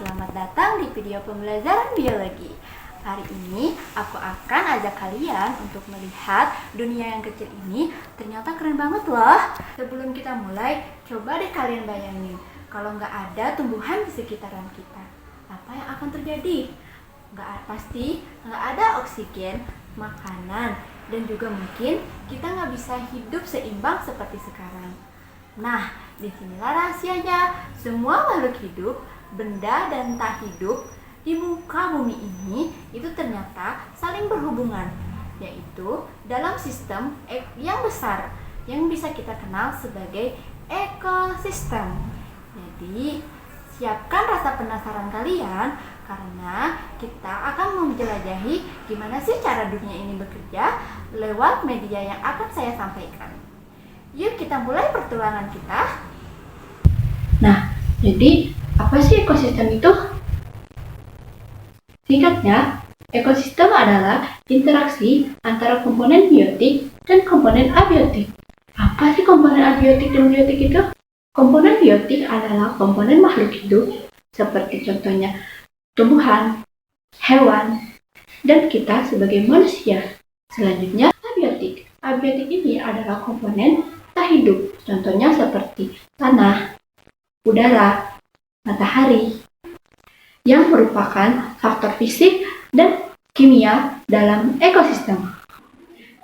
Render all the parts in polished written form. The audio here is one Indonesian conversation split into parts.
selamat datang di video pembelajaran biologi. Hari ini aku akan ajak kalian untuk melihat dunia yang kecil ini ternyata keren banget loh. Sebelum kita mulai, coba deh kalian bayangin, kalau nggak ada tumbuhan di sekitaran kita, apa yang akan terjadi? Pasti nggak ada oksigen, makanan, dan juga mungkin kita nggak bisa hidup seimbang seperti sekarang. Nah, disinilah rahasianya. Semua makhluk hidup, benda dan tak hidup di muka bumi ini itu ternyata saling berhubungan, yaitu dalam sistem yang besar yang bisa kita kenal sebagai ekosistem. Jadi, siapkan rasa penasaran kalian karena kita akan menjelajahi gimana sih cara dunia ini bekerja lewat media yang akan saya sampaikan. Yuk kita mulai pertualangan kita. Nah, jadi apa sih ekosistem itu? Singkatnya, ekosistem adalah interaksi antara komponen biotik dan komponen abiotik. Apa sih komponen abiotik dan biotik itu? Komponen biotik adalah komponen makhluk hidup seperti contohnya tumbuhan, hewan, dan kita sebagai manusia. Selanjutnya, abiotik. Abiotik ini adalah komponen tak hidup, contohnya seperti tanah, udara, matahari, yang merupakan faktor fisik dan kimia dalam ekosistem.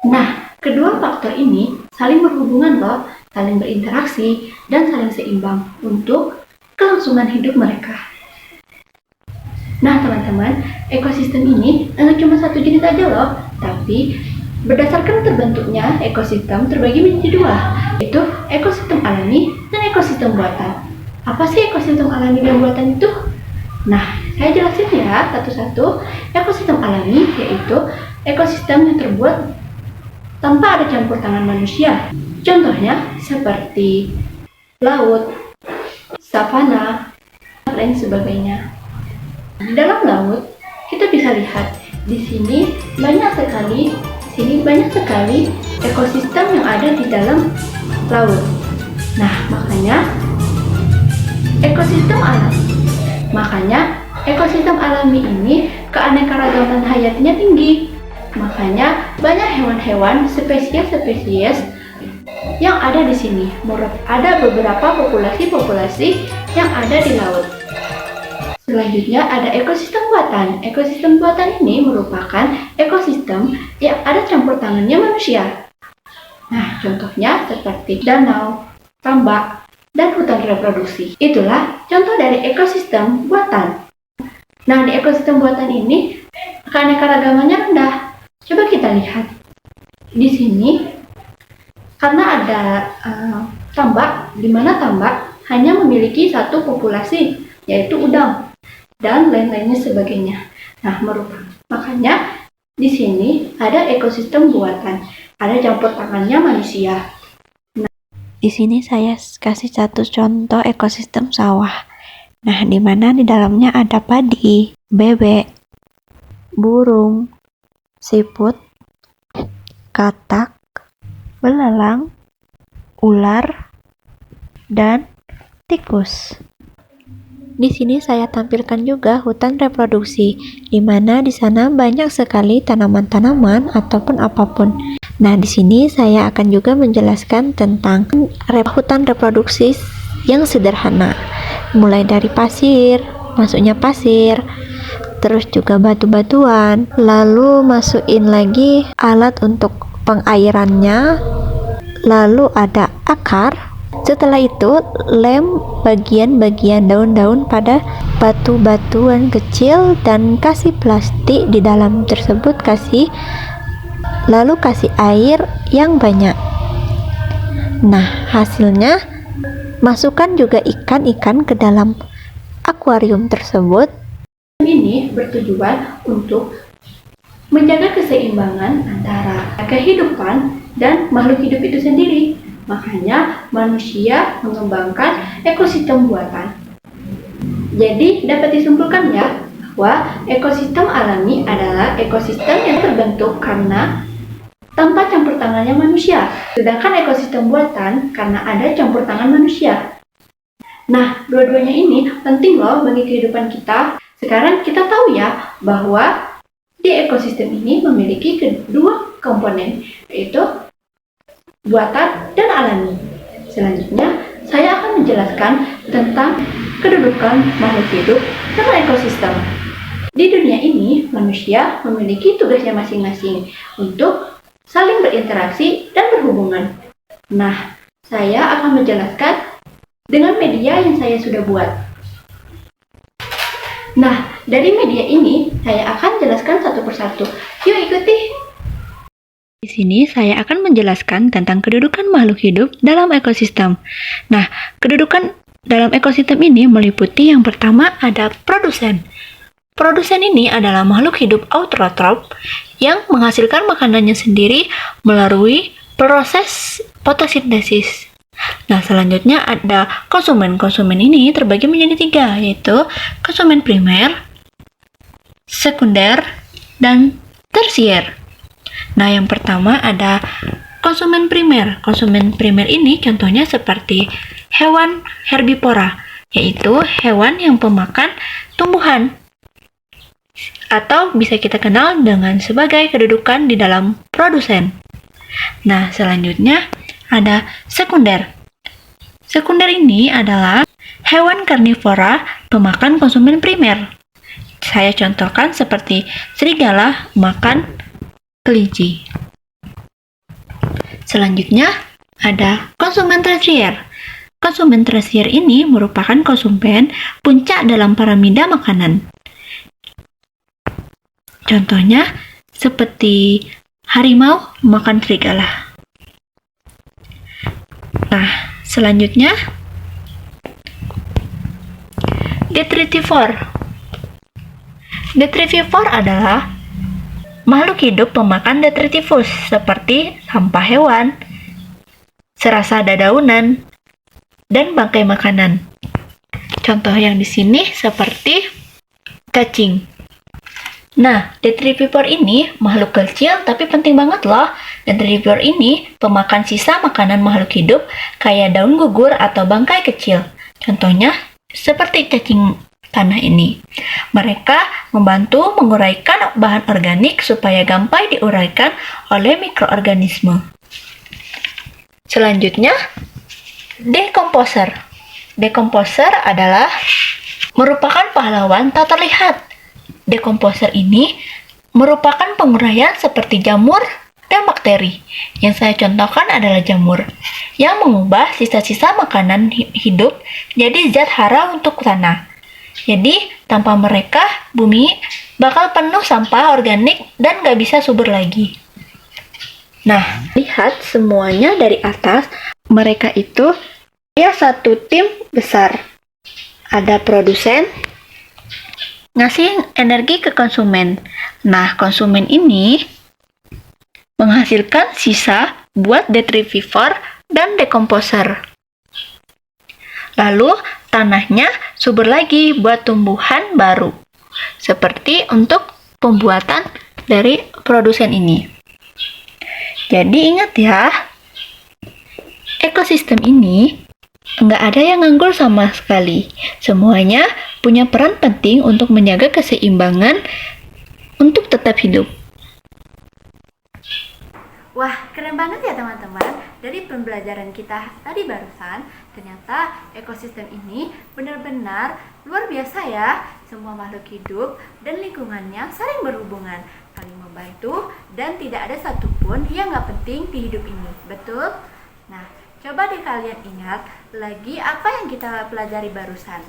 Nah, kedua faktor ini saling berhubungan loh, saling berinteraksi, dan saling seimbang untuk kelangsungan hidup mereka. Nah teman-teman, ekosistem ini enggak cuma satu jenis aja loh, tapi berdasarkan terbentuknya ekosistem terbagi menjadi dua, yaitu ekosistem alami dan ekosistem buatan. Apa sih ekosistem alami dan buatan itu? Nah, saya jelasin ya satu-satu. Ekosistem alami yaitu ekosistem yang terbuat tanpa ada campur tangan manusia. Contohnya seperti laut, savana, dan lain sebagainya. Di dalam laut, kita bisa lihat di sini banyak sekali ekosistem yang ada di dalam laut. Nah, makanya ekosistem alami ini keanekaragaman hayatinya tinggi. Makanya banyak hewan-hewan spesies yang ada di sini. Ada beberapa populasi yang ada di laut. Selanjutnya ada ekosistem buatan. Ekosistem buatan ini merupakan ekosistem yang ada campur tangannya manusia. Nah, contohnya seperti danau, tambak, dan hutan reproduksi. Itulah contoh dari ekosistem buatan. Nah, di ekosistem buatan ini keanekaragamannya rendah. Coba kita lihat. Di sini karena ada tambak, di mana tambak hanya memiliki satu populasi, yaitu udang dan lain-lainnya sebagainya. Nah, makanya di sini ada ekosistem buatan, ada campur tangannya manusia. Di sini saya kasih satu contoh ekosistem sawah. Nah, di mana di dalamnya ada padi, bebek, burung, siput, katak, belalang, ular, dan tikus. Di sini saya tampilkan juga hutan reproduksi, di mana di sana banyak sekali tanaman-tanaman ataupun apapun. Nah, di sini saya akan juga menjelaskan tentang hutan reproduksi yang sederhana, mulai dari masuknya pasir, terus juga batu-batuan, lalu masukin lagi alat untuk pengairannya, lalu ada akar. Setelah itu, lem bagian-bagian daun-daun pada batu-batuan kecil dan kasih plastik di dalam tersebut, lalu kasih air yang banyak. Nah, hasilnya masukkan juga ikan-ikan ke dalam akuarium tersebut. Ini bertujuan untuk menjaga keseimbangan antara kehidupan dan makhluk hidup itu sendiri. Makanya manusia mengembangkan ekosistem buatan. Jadi dapat disimpulkan ya bahwa ekosistem alami adalah ekosistem yang terbentuk karena tanpa campur tangannya manusia. Sedangkan ekosistem buatan karena ada campur tangan manusia. Nah, dua-duanya ini penting loh bagi kehidupan kita. Sekarang kita tahu ya bahwa di ekosistem ini memiliki kedua komponen, yaitu buatan dan alami. Selanjutnya, saya akan menjelaskan tentang kedudukan makhluk hidup dalam ekosistem. Di dunia ini, manusia memiliki tugasnya masing-masing untuk saling berinteraksi dan berhubungan. Nah, saya akan menjelaskan dengan media yang saya sudah buat. Nah, dari media ini, saya akan jelaskan satu persatu. Yuk ikuti! Di sini saya akan menjelaskan tentang kedudukan makhluk hidup dalam ekosistem. Nah, kedudukan dalam ekosistem ini meliputi yang pertama ada produsen. Produsen ini adalah makhluk hidup autotrof yang menghasilkan makanannya sendiri melalui proses fotosintesis. Nah, selanjutnya ada konsumen. Konsumen ini terbagi menjadi tiga, yaitu konsumen primer, sekunder, dan tersier. Nah, yang pertama ada konsumen primer. Konsumen primer ini contohnya seperti hewan herbivora, yaitu hewan yang pemakan tumbuhan. Atau bisa kita kenal dengan sebagai kedudukan di dalam produsen. Nah, selanjutnya ada sekunder. Sekunder ini adalah hewan karnivora pemakan konsumen primer. Saya contohkan seperti serigala makan kelinci. Selanjutnya ada konsumen tersier. Konsumen tersier ini merupakan konsumen puncak dalam piramida makanan. Contohnya seperti harimau makan serigala. Nah, selanjutnya detritivore. Detritivore adalah makhluk hidup pemakan detritivus seperti sampah hewan, serasa dedaunan, dan bangkai makanan. Contoh yang di sini seperti cacing. Nah, detritivore ini makhluk kecil tapi penting banget loh. Detritivore ini pemakan sisa makanan makhluk hidup kayak daun gugur atau bangkai kecil. Contohnya seperti cacing tanah ini. Mereka membantu menguraikan bahan organik supaya gampang diuraikan oleh mikroorganisme. Selanjutnya, decomposer. Decomposer adalah merupakan pahlawan tak terlihat. Decomposer ini merupakan penguraian seperti jamur dan bakteri. Yang saya contohkan adalah jamur yang mengubah sisa-sisa makanan hidup jadi zat hara untuk tanah. Jadi, tanpa mereka, bumi bakal penuh sampah organik dan gak bisa subur lagi. Nah, lihat semuanya dari atas. Mereka itu ya satu tim besar. Ada produsen, ngasih energi ke konsumen. Nah, konsumen ini menghasilkan sisa buat detritivore dan decomposer. Lalu, tanahnya subur lagi buat tumbuhan baru. Seperti untuk pembuatan dari produsen ini. Jadi ingat ya, ekosistem ini nggak ada yang nganggur sama sekali. Semuanya punya peran penting untuk menjaga keseimbangan untuk tetap hidup. Wah, keren banget ya teman-teman. Dari pembelajaran kita tadi barusan, ternyata ekosistem ini benar-benar luar biasa ya. Semua makhluk hidup dan lingkungannya saling berhubungan, saling membantu, dan tidak ada satupun yang nggak penting di hidup ini. Betul? Nah, coba deh kalian ingat lagi apa yang kita pelajari barusan.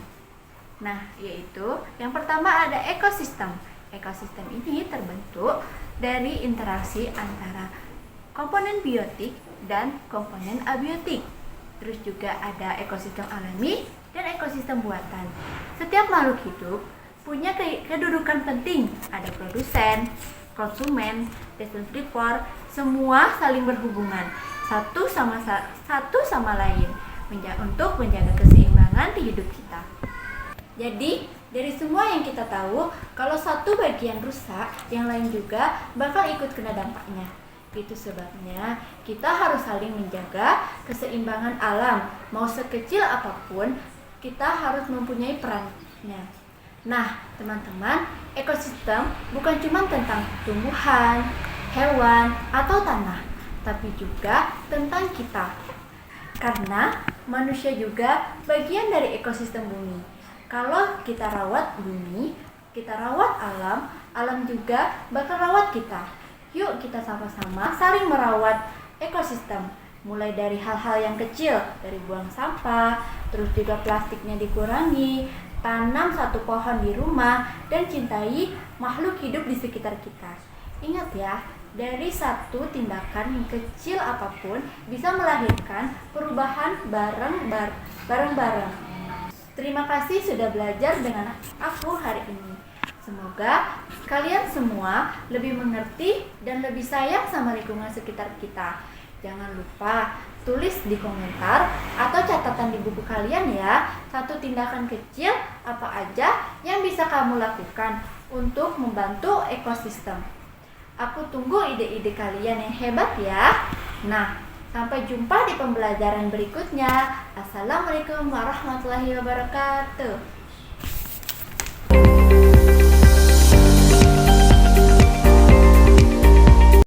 Nah, yaitu yang pertama ada ekosistem. Ekosistem ini terbentuk dari interaksi antara komponen biotik dan komponen abiotik. Terus juga ada ekosistem alami dan ekosistem buatan. Setiap makhluk hidup punya kedudukan penting. Ada produsen, konsumen, detritivore, semua saling berhubungan satu sama lain untuk menjaga keseimbangan di hidup kita. Jadi, dari semua yang kita tahu, kalau satu bagian rusak, yang lain juga bakal ikut kena dampaknya. Itu sebabnya kita harus saling menjaga keseimbangan alam. Mau sekecil apapun kita harus mempunyai perannya. Nah, teman-teman, ekosistem bukan cuma tentang tumbuhan, hewan, atau tanah, tapi juga tentang kita. Karena manusia juga bagian dari ekosistem bumi. Kalau kita rawat bumi, kita rawat alam, alam juga bakal rawat kita. Yuk kita sama-sama saling merawat ekosistem. Mulai dari hal-hal yang kecil, dari buang sampah, terus juga plastiknya dikurangi, tanam satu pohon di rumah, dan cintai makhluk hidup di sekitar kita. Ingat ya, dari satu tindakan yang kecil apapun bisa melahirkan perubahan bareng-bareng. Terima kasih sudah belajar dengan aku hari ini. Semoga kalian semua lebih mengerti dan lebih sayang sama lingkungan sekitar kita. Jangan lupa tulis di komentar atau catatan di buku kalian ya, satu tindakan kecil apa aja yang bisa kamu lakukan untuk membantu ekosistem. Aku tunggu ide-ide kalian yang hebat ya. Nah, sampai jumpa di pembelajaran berikutnya. Assalamualaikum warahmatullahi wabarakatuh.